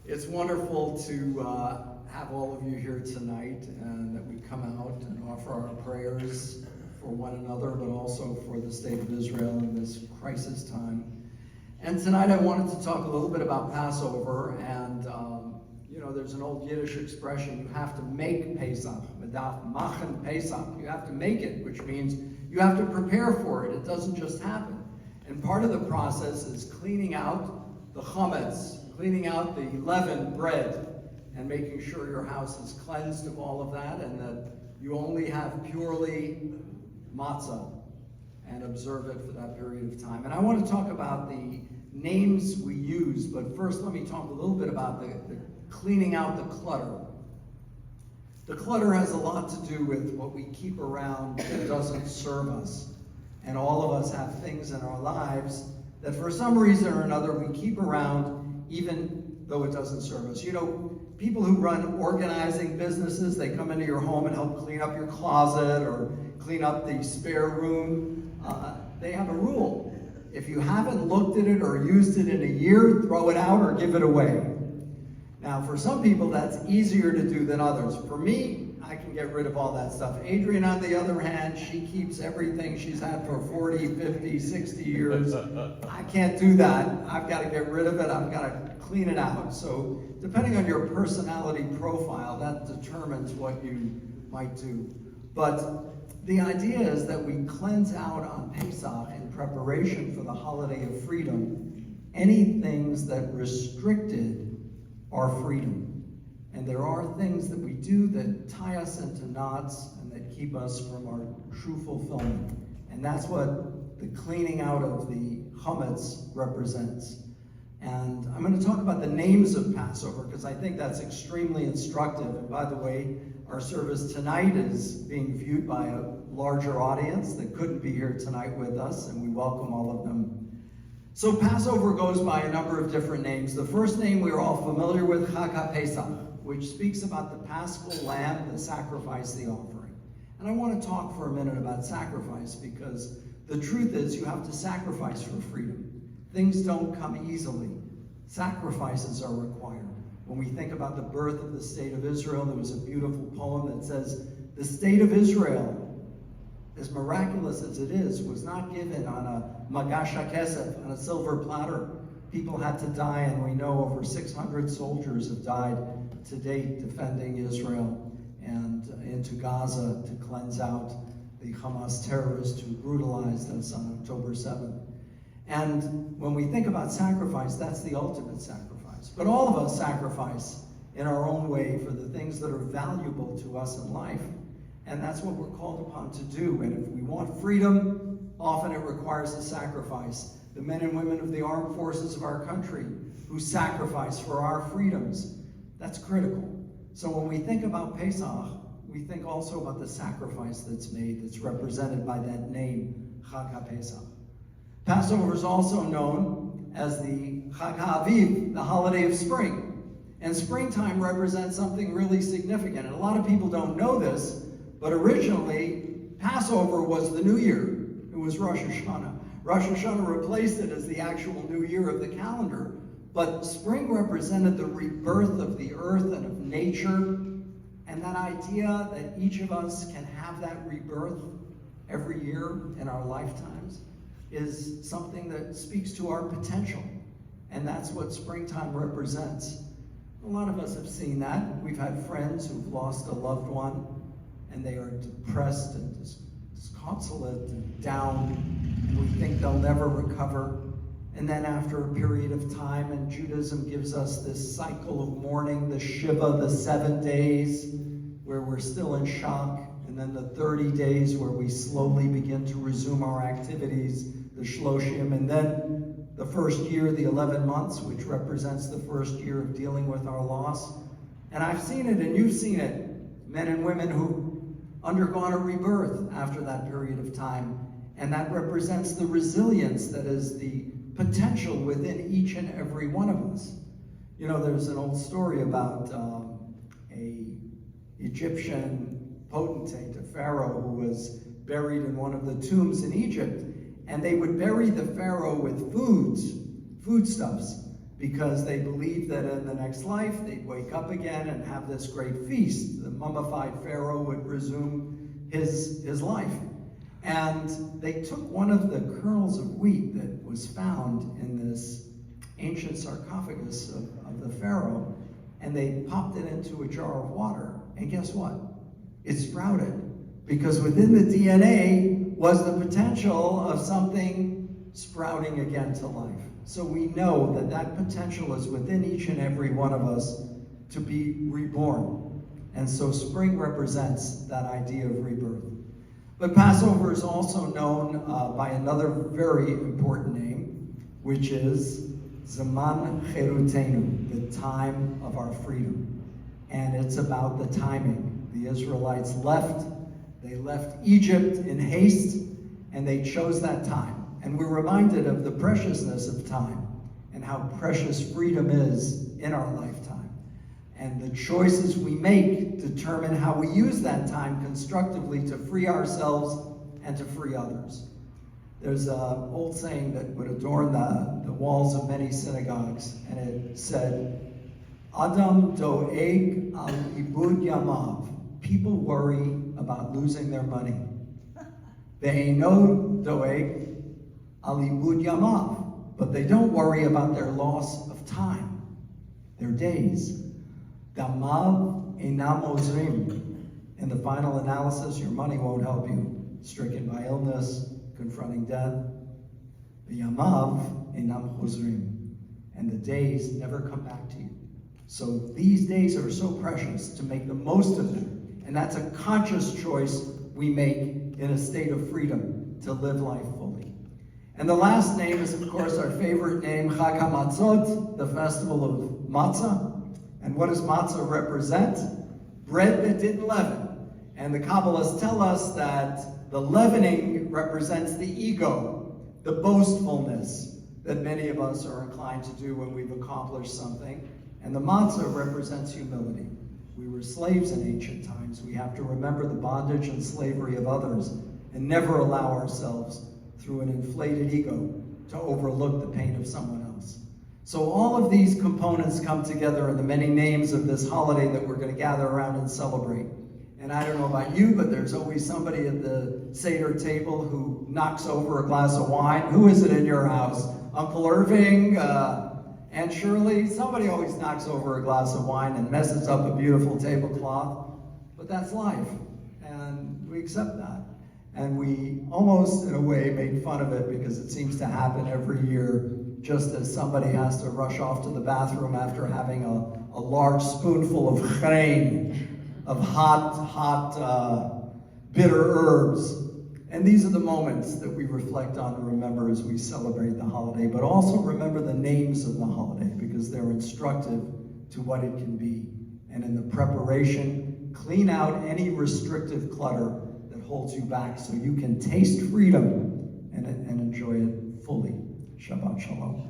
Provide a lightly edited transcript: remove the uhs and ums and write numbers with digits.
It's wonderful to have all of you here tonight, and that we come out and offer our prayers for one another, but also for the state of Israel in this crisis time. And tonight I wanted to talk a little bit about Passover, and there's an old Yiddish expression: you have to make Pesach, medaf machen Pesach. You have to make it, which means you have to prepare for it. It doesn't just happen. And part of the process is cleaning out the chametz, cleaning out the leavened bread, and making sure your house is cleansed of all of that, and that you only have purely matzah and observe it for that period of time. And I want to talk about the names we use, but first let me talk a little bit about the cleaning out the clutter. The clutter has a lot to do with what we keep around that doesn't serve us. And all of us have things in our lives that for some reason or another we keep around even though it doesn't serve us. You know, people who run organizing businesses, they come into your home and help clean up your closet or clean up the spare room. They have a rule. If you haven't looked at it or used it in a year, throw it out or give it away. Now, for some people, that's easier to do than others. For me, I can get rid of all that stuff. Adrienne, on the other hand, she keeps everything she's had for 40, 50, 60 years. I can't do that. I've got to get rid of it. I've got to clean it out. So depending on your personality profile, that determines what you might do. But the idea is that we cleanse out on Pesach in preparation for the holiday of freedom any things that restricted our freedom. And there are things that we do that tie us into knots and that keep us from our true fulfillment. And that's what the cleaning out of the chametz represents. And I'm going to talk about the names of Passover because I think that's extremely instructive. And by the way, our service tonight is being viewed by a larger audience that couldn't be here tonight with us, and we welcome all of them. So Passover goes by a number of different names. The first name we're all familiar with, Chag HaPesach, which speaks about the paschal lamb that sacrificed the offering. And I want to talk for a minute about sacrifice because the truth is you have to sacrifice for freedom. Things don't come easily. Sacrifices are required. When we think about the birth of the state of Israel, there was a beautiful poem that says, the state of Israel, as miraculous as it is, was not given on a magash hakesef, on a silver platter. People had to die, and we know over 600 soldiers have died to date defending Israel and into Gaza to cleanse out the Hamas terrorists who brutalized us on October 7th. And when we think about sacrifice, that's the ultimate sacrifice. But all of us sacrifice in our own way for the things that are valuable to us in life. And that's what we're called upon to do. And if we want freedom, often it requires a sacrifice. The men and women of the armed forces of our country who sacrifice for our freedoms, that's critical. So when we think about Pesach, we think also about the sacrifice that's made, that's represented by that name, Chag HaPesach. Passover is also known as the Chag HaAviv, the holiday of spring. And springtime represents something really significant. And a lot of people don't know this, but originally, Passover was the New Year. It was Rosh Hashanah. Rosh Hashanah replaced it as the actual New Year of the calendar. But spring represented the rebirth of the earth and of nature. And that idea that each of us can have that rebirth every year in our lifetimes is something that speaks to our potential. And that's what springtime represents. A lot of us have seen that. We've had friends who've lost a loved one, and they are depressed and disconsolate and down, and we think they'll never recover. And then after a period of time, and Judaism gives us this cycle of mourning, the Shiva, the 7 days, where we're still in shock, and then the 30 days where we slowly begin to resume our activities, the Shloshim, and then the first year, the 11 months, which represents the first year of dealing with our loss. And I've seen it, and you've seen it, men and women who undergone a rebirth after that period of time. And that represents the resilience that is the potential within each and every one of us. You know, there's an old story about a Egyptian potentate, a pharaoh, who was buried in one of the tombs in Egypt. And they would bury the pharaoh with foodstuffs. because they believed that in the next life they'd wake up again and have this great feast. The mummified Pharaoh would resume his life. And they took one of the kernels of wheat that was found in this ancient sarcophagus of the Pharaoh, and they popped it into a jar of water. And guess what? It sprouted, because within the DNA was the potential of something sprouting again to life. So we know that that potential is within each and every one of us to be reborn. And so spring represents that idea of rebirth. But Passover is also known by another very important name, which is Zaman Cherutenu, the time of our freedom. And it's about the timing. The Israelites left. They left Egypt in haste, and they chose that time. And we're reminded of the preciousness of time and how precious freedom is in our lifetime. And the choices we make determine how we use that time constructively to free ourselves and to free others. There's an old saying that would adorn the walls of many synagogues, and it said, Adam doeg al ibud yamav. People worry about losing their money. Ve'eno doeg al ibud yamav. But they don't worry about their loss of time, their days. Damav enam ozrim. In the final analysis, your money won't help you. Stricken by illness, confronting death. Yamav enam chozrim. And the days never come back to you. So these days are so precious to make the most of them. And that's a conscious choice we make in a state of freedom to live life fully. And the last name is, of course, our favorite name, Chag HaMatzot, the festival of matzah. And what does matzah represent? Bread that didn't leaven. And the Kabbalists tell us that the leavening represents the ego, the boastfulness that many of us are inclined to do when we've accomplished something. And the matzah represents humility. We were slaves in ancient times. We have to remember the bondage and slavery of others and never allow ourselves, through an inflated ego, to overlook the pain of someone else. So all of these components come together in the many names of this holiday that we're going to gather around and celebrate. And I don't know about you, but there's always somebody at the Seder table who knocks over a glass of wine. Who is it in your house? Uncle Irving? Aunt Shirley? Somebody always knocks over a glass of wine and messes up a beautiful tablecloth. But that's life, and we accept that. And we almost, in a way, make fun of it because it seems to happen every year, just as somebody has to rush off to the bathroom after having a large spoonful of chrein, of hot, bitter herbs. And these are the moments that we reflect on and remember as we celebrate the holiday, but also remember the names of the holiday because they're instructive to what it can be. And in the preparation, clean out any restrictive clutter that holds you back so you can taste freedom and enjoy it fully. Shabbat Shalom.